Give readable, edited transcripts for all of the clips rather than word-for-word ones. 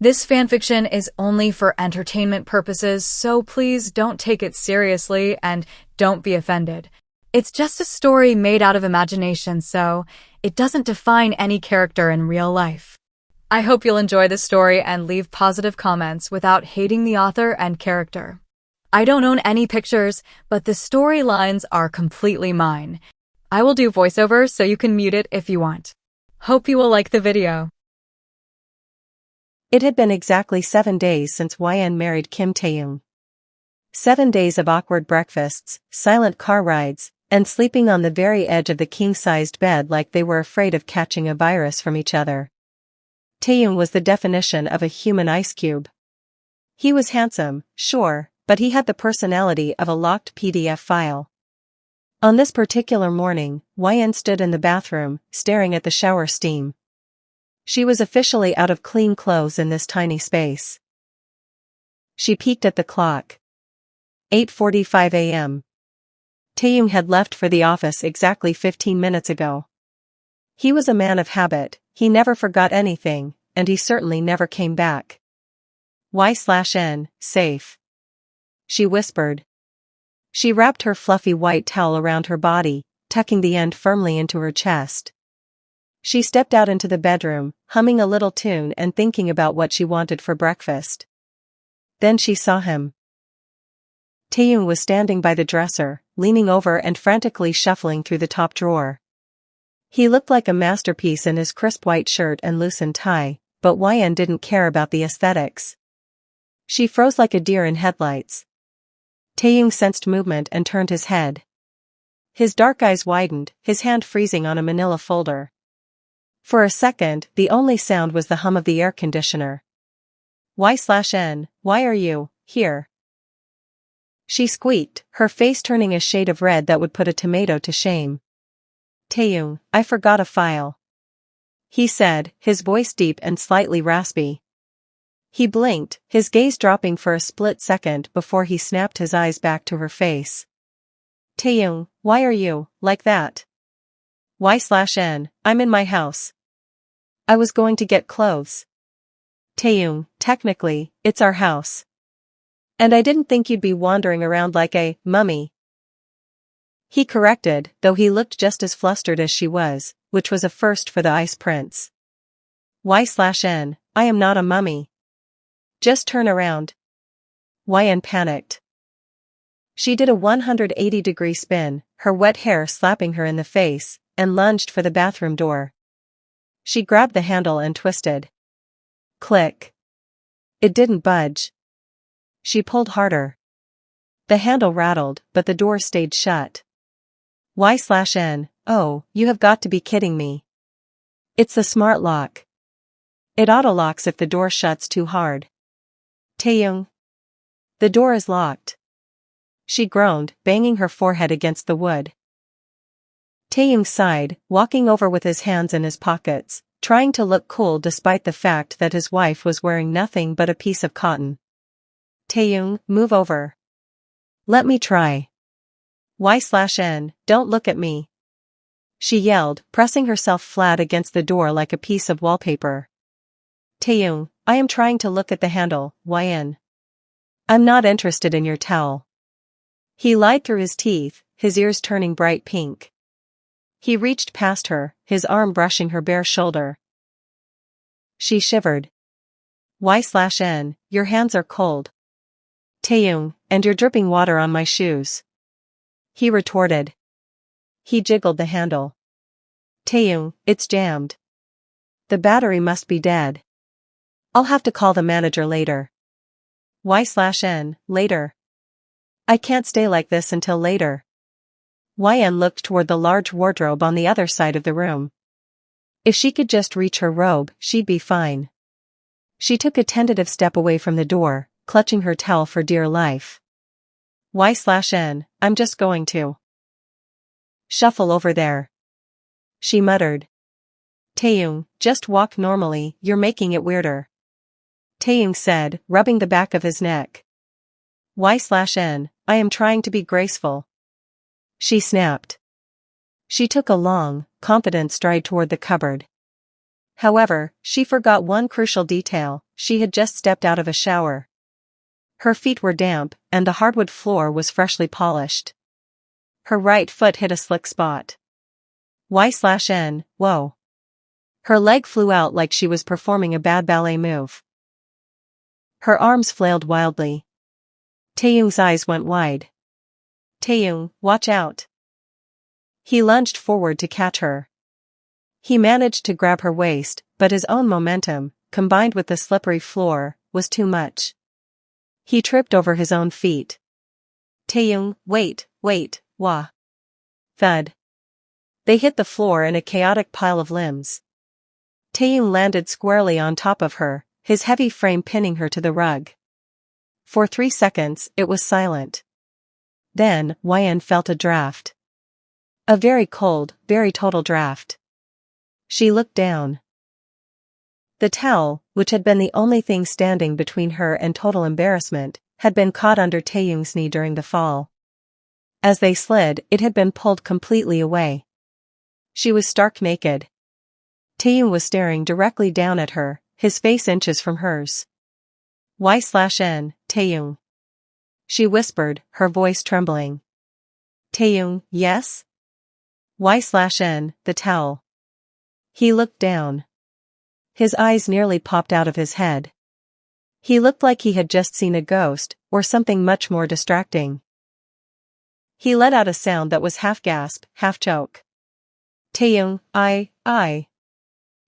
This fanfiction is only for entertainment purposes, so please don't take it seriously and don't be offended. It's just a story made out of imagination, so it doesn't define any character in real life. I hope you'll enjoy the story and leave positive comments without hating the author and character. I don't own any pictures, but the storylines are completely mine. I will do voiceover so you can mute it if you want. Hope you will like the video. It had been exactly 7 days since YN married Kimtaehyung. 7 days of awkward breakfasts, silent car rides, and sleeping on the very edge of the king-sized bed like they were afraid of catching a virus from each other. Taehyung was the definition of a human ice cube. He was handsome, sure, but he had the personality of a locked PDF file. On this particular morning, YN stood in the bathroom, staring at the shower steam. She was officially out of clean clothes in this tiny space. She peeked at the clock. 8:45 a.m. Taehyung had left for the office exactly 15 minutes ago. He was a man of habit, he never forgot anything, and he certainly never came back. Y/N, safe. She whispered. She wrapped her fluffy white towel around her body, tucking the end firmly into her chest. She stepped out into the bedroom, humming a little tune and thinking about what she wanted for breakfast. Then she saw him. Taehyung was standing by the dresser, leaning over and frantically shuffling through the top drawer. He looked like a masterpiece in his crisp white shirt and loosened tie, but YN didn't care about the aesthetics. She froze like a deer in headlights. Taehyung sensed movement and turned his head. His dark eyes widened, his hand freezing on a manila folder. For a second, the only sound was the hum of the air conditioner. Y/N, why are you here? She squeaked, her face turning a shade of red that would put a tomato to shame. Taehyung, I forgot a file. He said, his voice deep and slightly raspy. He blinked, his gaze dropping for a split second before he snapped his eyes back to her face. Taehyung, why are you like that? Y/N, I'm in my house. I was going to get clothes. Taehyung, technically, it's our house. And I didn't think you'd be wandering around like a mummy. He corrected, though he looked just as flustered as she was, which was a first for the ice prince. Y/N, I am not a mummy. Just turn around. YN panicked. She did a 180-degree spin, her wet hair slapping her in the face, and lunged for the bathroom door. She grabbed the handle and twisted. Click. It didn't budge. She pulled harder. The handle rattled, but the door stayed shut. Y/N, oh, you have got to be kidding me. It's the smart lock. It auto-locks if the door shuts too hard. Taehyung. The door is locked. She groaned, banging her forehead against the wood. Taehyung sighed, walking over with his hands in his pockets, trying to look cool despite the fact that his wife was wearing nothing but a piece of cotton. Taehyung, move over. Let me try. Y/N, don't look at me. She yelled, pressing herself flat against the door like a piece of wallpaper. Taehyung, I am trying to look at the handle, YN. I'm not interested in your towel. He lied through his teeth, his ears turning bright pink. He reached past her, his arm brushing her bare shoulder. She shivered. Y/N, your hands are cold. Taehyung, and you're dripping water on my shoes. He retorted. He jiggled the handle. Taehyung, it's jammed. The battery must be dead. I'll have to call the manager later. Y/N, later. I can't stay like this until later. YN looked toward the large wardrobe on the other side of the room. If she could just reach her robe, she'd be fine. She took a tentative step away from the door, clutching her towel for dear life. Y/N, I'm just going to shuffle over there. She muttered. Taehyung, just walk normally, you're making it weirder. Taehyung said, rubbing the back of his neck. Y/N, I am trying to be graceful. She snapped. She took a long, confident stride toward the cupboard. However, she forgot one crucial detail, she had just stepped out of a shower. Her feet were damp, and the hardwood floor was freshly polished. Her right foot hit a slick spot. Y/N, whoa. Her leg flew out like she was performing a bad ballet move. Her arms flailed wildly. Taehyung's eyes went wide. Taehyung, watch out. He lunged forward to catch her. He managed to grab her waist, but his own momentum, combined with the slippery floor, was too much. He tripped over his own feet. Taehyung, wait, wah. Thud. They hit the floor in a chaotic pile of limbs. Taehyung landed squarely on top of her, his heavy frame pinning her to the rug. For 3 seconds, it was silent. Then, YN felt a draft. A very cold, very total draft. She looked down. The towel, which had been the only thing standing between her and total embarrassment, had been caught under Taehyung's knee during the fall. As they slid, it had been pulled completely away. She was stark naked. Taehyung was staring directly down at her, his face inches from hers. Y/N, Taehyung. She whispered, her voice trembling. Taehyung, yes? Y/N, the towel. He looked down. His eyes nearly popped out of his head. He looked like he had just seen a ghost, or something much more distracting. He let out a sound that was half gasp, half choke. Taehyung, I.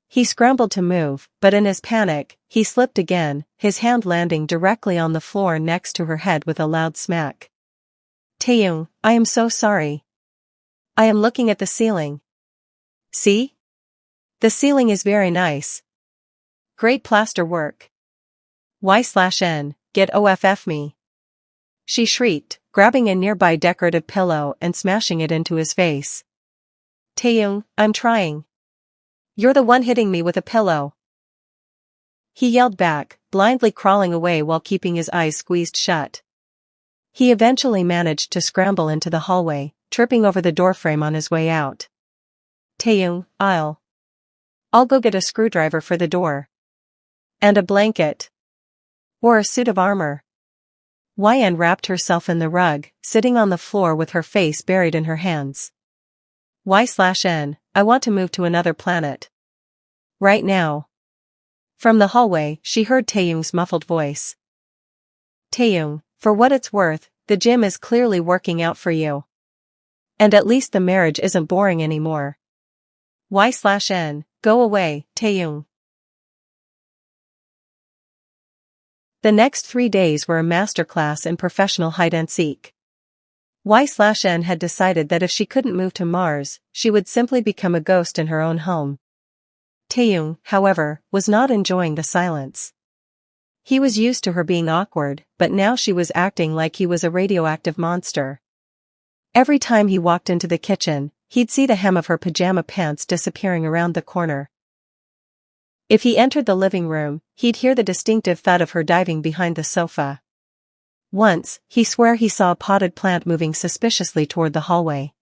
He scrambled to move, but in his panic, he slipped again, his hand landing directly on the floor next to her head with a loud smack. Taehyung, I am so sorry. I am looking at the ceiling. See? The ceiling is very nice. Great plaster work. Y/N, get off me. She shrieked, grabbing a nearby decorative pillow and smashing it into his face. Taehyung, I'm trying. You're the one hitting me with a pillow. He yelled back, blindly crawling away while keeping his eyes squeezed shut. He eventually managed to scramble into the hallway, tripping over the doorframe on his way out. Taehyung, I'll go get a screwdriver for the door. And a blanket. Or a suit of armor. YN wrapped herself in the rug, sitting on the floor with her face buried in her hands. Y/N, I want to move to another planet. Right now. From the hallway, she heard Taehyung's muffled voice. Taehyung, for what it's worth, the gym is clearly working out for you. And at least the marriage isn't boring anymore. Y/N, go away, Taehyung. The next 3 days were a masterclass in professional hide-and-seek. Y/N had decided that if she couldn't move to Mars, she would simply become a ghost in her own home. Taehyung, however, was not enjoying the silence. He was used to her being awkward, but now she was acting like he was a radioactive monster. Every time he walked into the kitchen, he'd see the hem of her pajama pants disappearing around the corner. If he entered the living room, he'd hear the distinctive thud of her diving behind the sofa. Once, he swore he saw a potted plant moving suspiciously toward the hallway.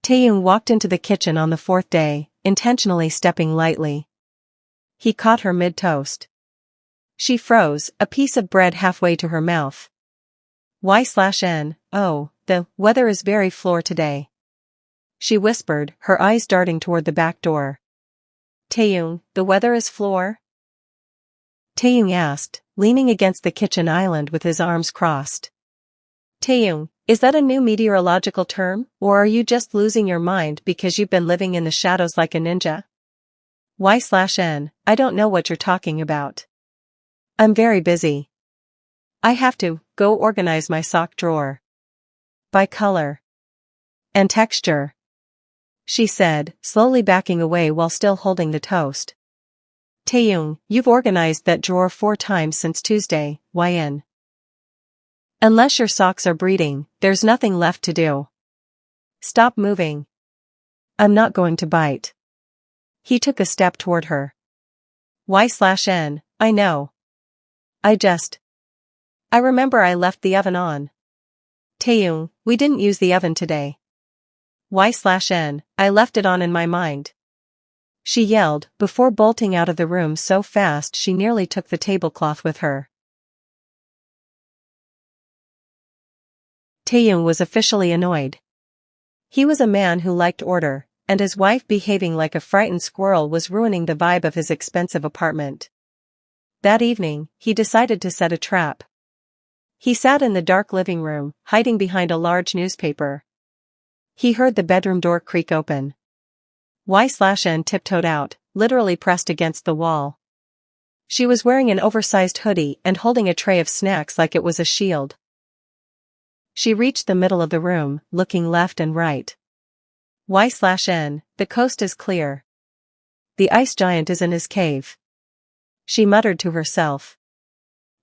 Taehyung walked into the kitchen on the 4th day, intentionally stepping lightly. He caught her mid-toast. She froze, a piece of bread halfway to her mouth. Y/N, oh, the weather is very floor today. She whispered, her eyes darting toward the back door. Taehyung, the weather is floor? Taehyung asked, leaning against the kitchen island with his arms crossed. Taehyung, is that a new meteorological term, or are you just losing your mind because you've been living in the shadows like a ninja? Y/N, I don't know what you're talking about. I'm very busy. I have to go organize my sock drawer. By color. And texture. She said, slowly backing away while still holding the toast. Taehyung, you've organized that drawer 4 times since Tuesday, YN. Unless your socks are breeding, there's nothing left to do. Stop moving. I'm not going to bite. He took a step toward her. Y/N, I know. I remember I left the oven on. Taehyung, we didn't use the oven today. Y/N, I left it on in my mind. she yelled, before bolting out of the room so fast she nearly took the tablecloth with her. Taehyung was officially annoyed. He was a man who liked order, and his wife behaving like a frightened squirrel was ruining the vibe of his expensive apartment. That evening, he decided to set a trap. He sat in the dark living room, hiding behind a large newspaper. He heard the bedroom door creak open. Y/N tiptoed out, literally pressed against the wall. She was wearing an oversized hoodie and holding a tray of snacks like it was a shield. She reached the middle of the room, looking left and right. Y/N, the coast is clear. The ice giant is in his cave. She muttered to herself.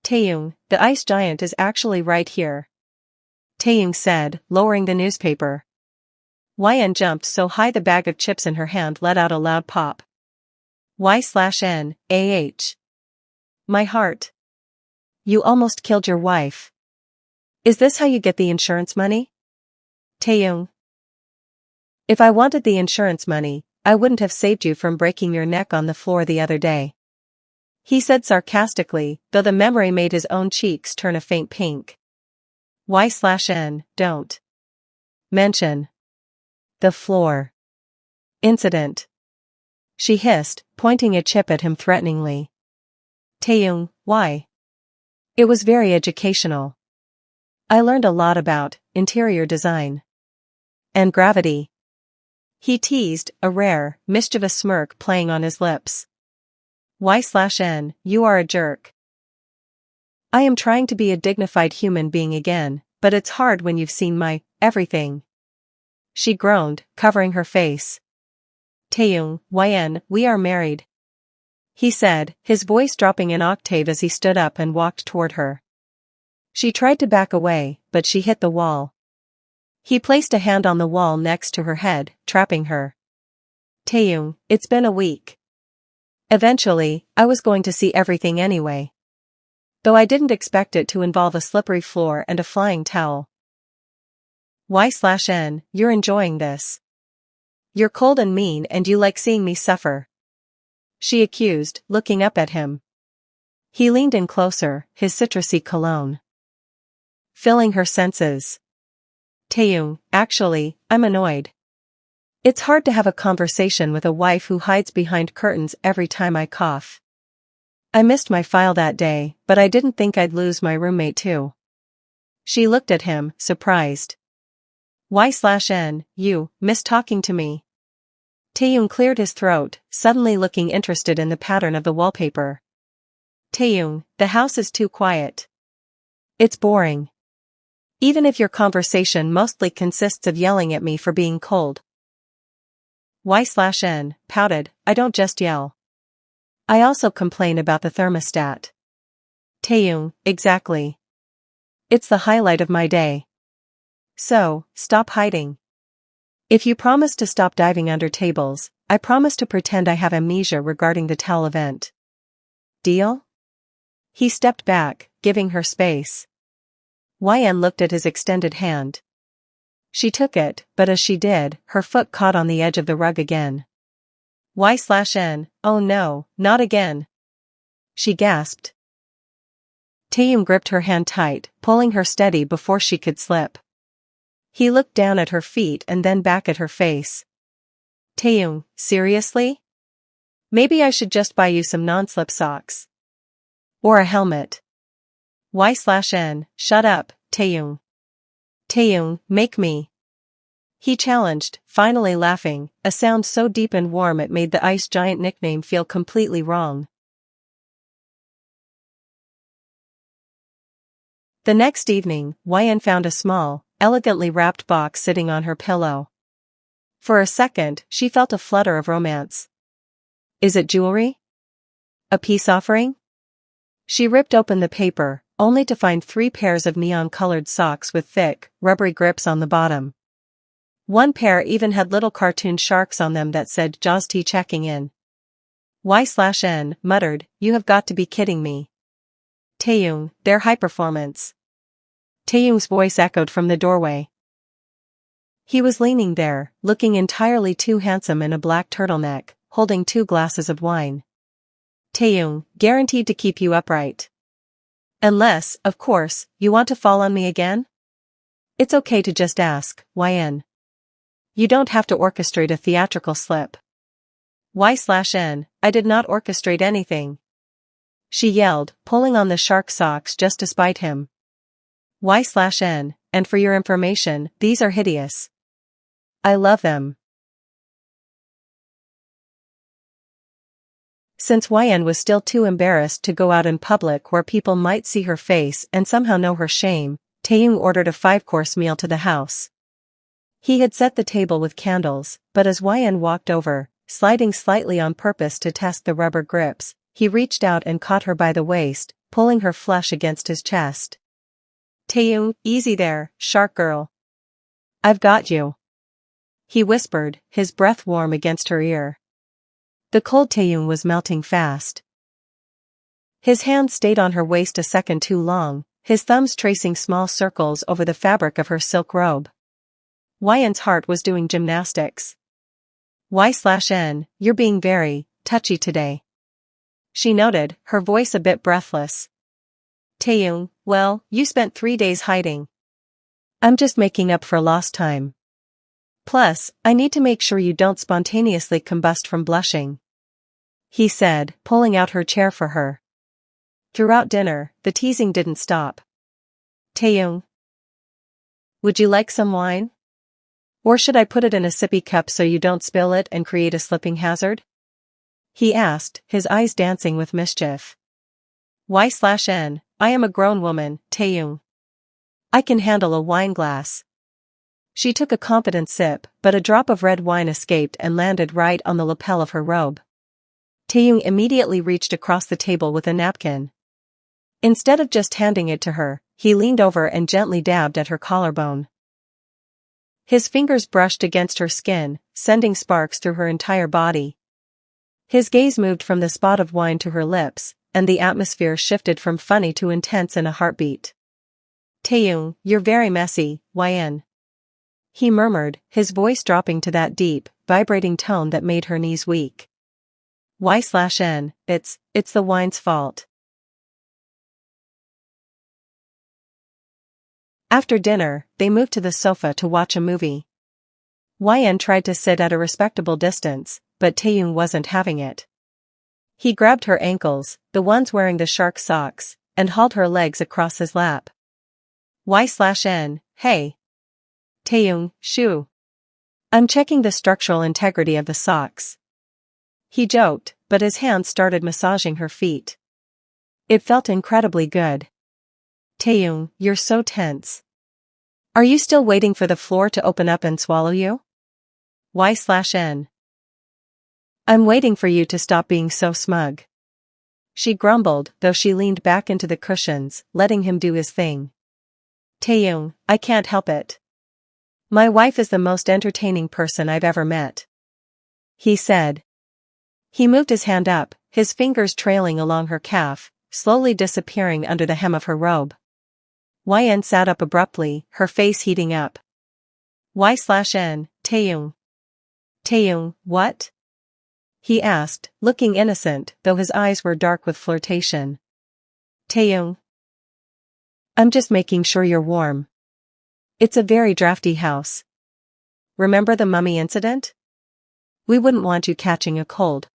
Taehyung, the ice giant is actually right here. Taehyung said, lowering the newspaper. YN jumped so high the bag of chips in her hand let out a loud pop. Y/N, AH. My heart. You almost killed your wife. Is this how you get the insurance money? Taehyung. If I wanted the insurance money, I wouldn't have saved you from breaking your neck on the floor the other day. He said sarcastically, though the memory made his own cheeks turn a faint pink. Y/N, don't mention the floor incident. She hissed, pointing a chip at him threateningly. Taehyung, why? It was very educational. I learned a lot about interior design and gravity. He teased, a rare, mischievous smirk playing on his lips. Y/N, you are a jerk. I am trying to be a dignified human being again, but it's hard when you've seen my everything. She groaned, covering her face. Taehyung, YN, we are married. He said, his voice dropping an octave as he stood up and walked toward her. She tried to back away, but she hit the wall. He placed a hand on the wall next to her head, trapping her. Taehyung, it's been a week. Eventually, I was going to see everything anyway. Though I didn't expect it to involve a slippery floor and a flying towel. Y/N, you're enjoying this. You're cold and mean and you like seeing me suffer. She accused, looking up at him. He leaned in closer, his citrusy cologne filling her senses. Taehyung, actually, I'm annoyed. It's hard to have a conversation with a wife who hides behind curtains every time I cough. I missed my file that day, but I didn't think I'd lose my roommate too. She looked at him, surprised. Y/N, you, miss talking to me. Taehyung cleared his throat, suddenly looking interested in the pattern of the wallpaper. Taehyung, the house is too quiet. It's boring. Even if your conversation mostly consists of yelling at me for being cold. Y/N, pouted, I don't just yell. I also complain about the thermostat. Taehyung, exactly. It's the highlight of my day. So, stop hiding. If you promise to stop diving under tables, I promise to pretend I have amnesia regarding the towel event. Deal? He stepped back, giving her space. YN looked at his extended hand. She took it, but as she did, her foot caught on the edge of the rug again. Y/N, oh no, not again. She gasped. Taehyung gripped her hand tight, pulling her steady before she could slip. He looked down at her feet and then back at her face. Taehyung, seriously? Maybe I should just buy you some non-slip socks. Or a helmet. Y/N, shut up, Taehyung. Taehyung, make me. He challenged, finally laughing, a sound so deep and warm it made the ice giant nickname feel completely wrong. The next evening, YN found a small, elegantly wrapped box sitting on her pillow. For a second, she felt a flutter of romance. Is it jewelry? A peace offering? She ripped open the paper, only to find 3 pairs of neon-colored socks with thick, rubbery grips on the bottom. One pair even had little cartoon sharks on them that said Josti checking in. Y/N muttered, you have got to be kidding me. Taehyung, they're high performance. Taehyung's voice echoed from the doorway. He was leaning there, looking entirely too handsome in a black turtleneck, holding 2 glasses of wine. Taehyung, guaranteed to keep you upright. Unless, of course, you want to fall on me again? It's okay to just ask, YN. You don't have to orchestrate a theatrical slip. Y/N, I did not orchestrate anything. She yelled, pulling on the shark socks just to spite him. Y/N, and for your information, these are hideous. I love them. Since YN was still too embarrassed to go out in public where people might see her face and somehow know her shame, Taehyung ordered a 5-course meal to the house. He had set the table with candles, but as YN walked over, sliding slightly on purpose to test the rubber grips, he reached out and caught her by the waist, pulling her flush against his chest. Taehyung, easy there, shark girl. I've got you. He whispered, his breath warm against her ear. The cold Taehyung was melting fast. His hand stayed on her waist a second too long, his thumbs tracing small circles over the fabric of her silk robe. YN's heart was doing gymnastics. Y/N, you're being very touchy today. She noted, her voice a bit breathless. Taehyung, well, you spent 3 days hiding. I'm just making up for lost time. Plus, I need to make sure you don't spontaneously combust from blushing. He said, pulling out her chair for her. Throughout dinner, the teasing didn't stop. Taehyung, would you like some wine? Or should I put it in a sippy cup so you don't spill it and create a slipping hazard? He asked, his eyes dancing with mischief. Y/N, I am a grown woman, Taehyung. I can handle a wine glass. She took a confident sip, but a drop of red wine escaped and landed right on the lapel of her robe. Taehyung immediately reached across the table with a napkin. Instead of just handing it to her, he leaned over and gently dabbed at her collarbone. His fingers brushed against her skin, sending sparks through her entire body. His gaze moved from the spot of wine to her lips, and the atmosphere shifted from funny to intense in a heartbeat. Taehyung, you're very messy, YN. He murmured, his voice dropping to that deep, vibrating tone that made her knees weak. Y/N, it's the wine's fault. After dinner, they moved to the sofa to watch a movie. YN tried to sit at a respectable distance, but Taehyung wasn't having it. He grabbed her ankles, the ones wearing the shark socks, and hauled her legs across his lap. Y/N, hey. Taehyung, shoo. I'm checking the structural integrity of the socks. He joked, but his hands started massaging her feet. It felt incredibly good. Taehyung, you're so tense. Are you still waiting for the floor to open up and swallow you? Y/N. I'm waiting for you to stop being so smug. She grumbled, though she leaned back into the cushions, letting him do his thing. Taehyung, I can't help it. My wife is the most entertaining person I've ever met. He said. He moved his hand up, his fingers trailing along her calf, slowly disappearing under the hem of her robe. YN sat up abruptly, her face heating up. Y/N, Taehyung. Taehyung, what? He asked, looking innocent, though his eyes were dark with flirtation. Taehyung. I'm just making sure you're warm. It's a very drafty house. Remember the mummy incident? We wouldn't want you catching a cold.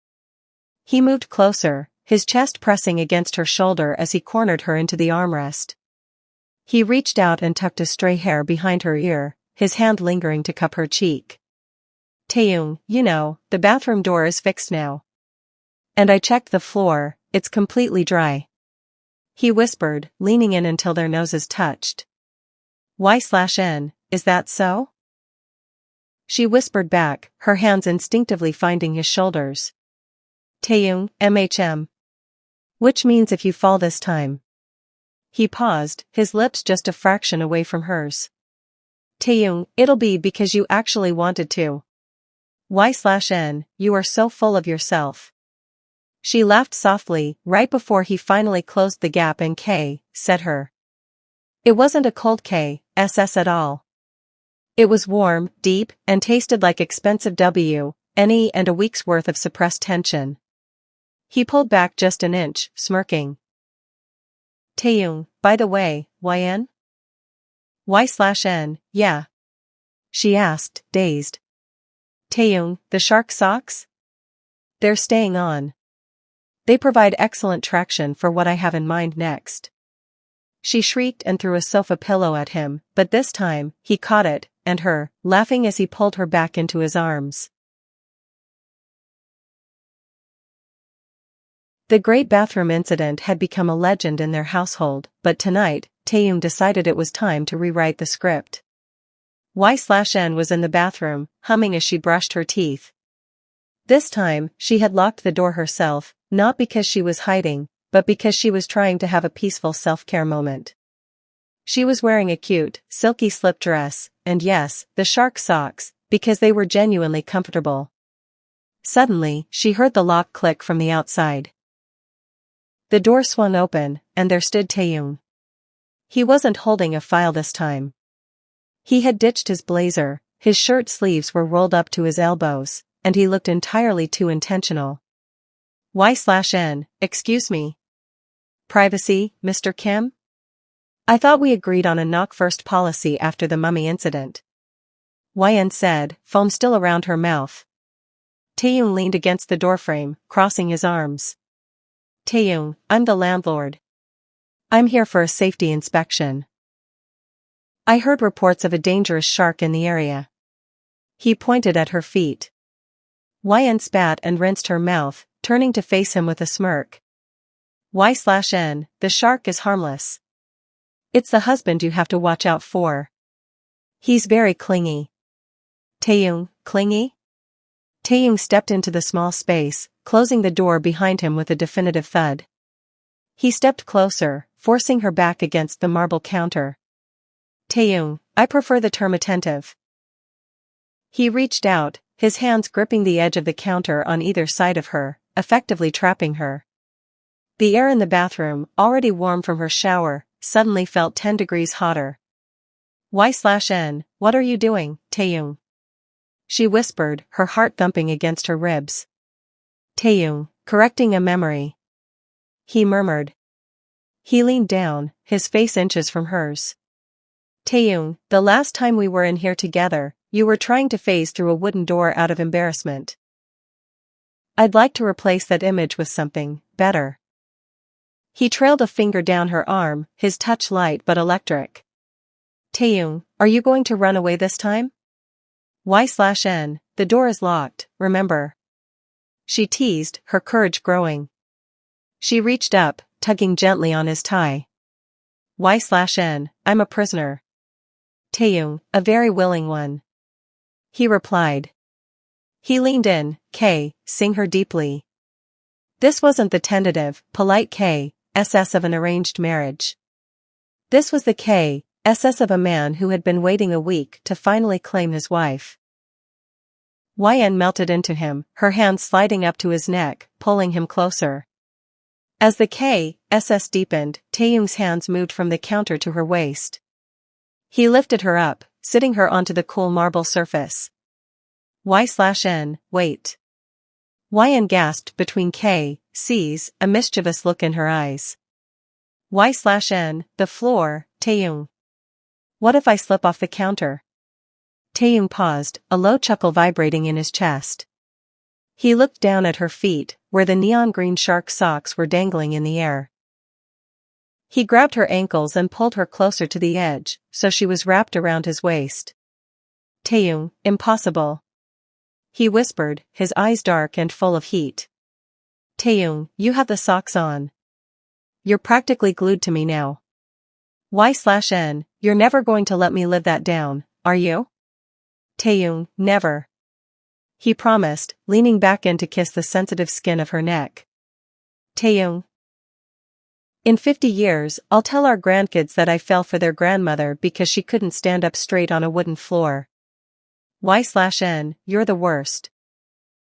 He moved closer, his chest pressing against her shoulder as he cornered her into the armrest. He reached out and tucked a stray hair behind her ear, his hand lingering to cup her cheek. Taehyung, you know, the bathroom door is fixed now. And I checked the floor, it's completely dry. He whispered, leaning in until their noses touched. Y/N, is that so? She whispered back, her hands instinctively finding his shoulders. Taehyung, MHM. Which means if you fall this time. He paused, his lips just a fraction away from hers. Taehyung, it'll be because you actually wanted to. Y/N, you are so full of yourself. She laughed softly, right before he finally closed the gap and said her. It wasn't a cold SS at all. It was warm, deep, and tasted like expensive any and a week's worth of suppressed tension. He pulled back just an inch, smirking. Taehyung, by the way, YN? Y/N, yeah? She asked, dazed. Taehyung, the shark socks? They're staying on. They provide excellent traction for what I have in mind next. She shrieked and threw a sofa pillow at him, but this time, he caught it, and her, laughing as he pulled her back into his arms. The great bathroom incident had become a legend in their household, but tonight, Taehyung decided it was time to rewrite the script. Y/N was in the bathroom, humming as she brushed her teeth. This time, she had locked the door herself, not because she was hiding, but because she was trying to have a peaceful self-care moment. She was wearing a cute, silky slip dress, and yes, the shark socks, because they were genuinely comfortable. Suddenly, she heard the lock click from the outside. The door swung open, and there stood Taehyung. He wasn't holding a file this time. He had ditched his blazer, his shirt sleeves were rolled up to his elbows, and he looked entirely too intentional. Y/N, excuse me. Privacy, Mr. Kim? I thought we agreed on a knock-first policy after the mummy incident. YN said, foam still around her mouth. Taehyung leaned against the doorframe, crossing his arms. Taehyung, I'm the landlord. I'm here for a safety inspection. I heard reports of a dangerous shark in the area. He pointed at her feet. YN spat and rinsed her mouth, turning to face him with a smirk. Y/N, the shark is harmless. It's the husband you have to watch out for. He's very clingy. Taehyung, clingy? Taehyung stepped into the small space, closing the door behind him with a definitive thud. He stepped closer, forcing her back against the marble counter. Taehyung, I prefer the term attentive. He reached out, his hands gripping the edge of the counter on either side of her, effectively trapping her. The air in the bathroom, already warm from her shower, suddenly felt 10 degrees hotter. Y/N, what are you doing, Taehyung? She whispered, her heart thumping against her ribs. Taehyung, correcting a memory. He murmured. He leaned down, his face inches from hers. Taehyung, the last time we were in here together, you were trying to phase through a wooden door out of embarrassment. I'd like to replace that image with something better. He trailed a finger down her arm, his touch light but electric. Taehyung, are you going to run away this time? Y/N, the door is locked, remember? She teased, her courage growing. She reached up, tugging gently on his tie. Y/N, I'm a prisoner. Taehyung, a very willing one. He replied. He leaned in, kissing her deeply. This wasn't the tentative, polite kiss of an arranged marriage. This was the kiss of a man who had been waiting a week to finally claim his wife. YN melted into him, her hands sliding up to his neck, pulling him closer. As the kiss deepened, Taehyung's hands moved from the counter to her waist. He lifted her up, sitting her onto the cool marble surface. Y/N, wait. YN gasped between K's, a mischievous look in her eyes. Y/N, the floor, Taehyung. What if I slip off the counter? Taehyung paused, a low chuckle vibrating in his chest. He looked down at her feet, where the neon green shark socks were dangling in the air. He grabbed her ankles and pulled her closer to the edge, so she was wrapped around his waist. Taehyung, impossible. He whispered, his eyes dark and full of heat. Taehyung, you have the socks on. You're practically glued to me now. Y/N, you're never going to let me live that down, are you? Taehyung, never. He promised, leaning back in to kiss the sensitive skin of her neck. Taehyung. In 50 years, I'll tell our grandkids that I fell for their grandmother because she couldn't stand up straight on a wooden floor. Y/N, you're the worst.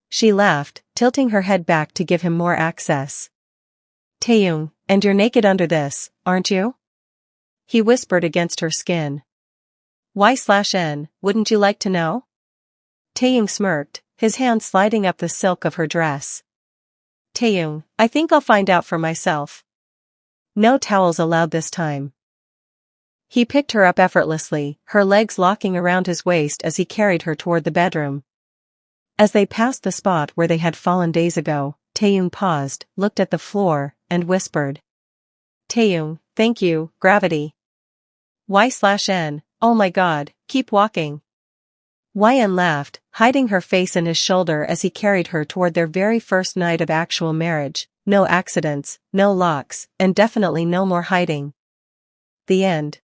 She laughed, tilting her head back to give him more access. Taehyung, and you're naked under this, aren't you? He whispered against her skin. Y/N, wouldn't you like to know? Taehyung smirked, his hand sliding up the silk of her dress. Taehyung, I think I'll find out for myself. No towels allowed this time. He picked her up effortlessly, her legs locking around his waist as he carried her toward the bedroom. As they passed the spot where they had fallen days ago, Taehyung paused, looked at the floor, and whispered. Taehyung, thank you, gravity. Y/N, oh my god, keep walking. YN laughed, hiding her face in his shoulder as he carried her toward their very first night of actual marriage. No accidents, no locks, and definitely no more hiding. The end.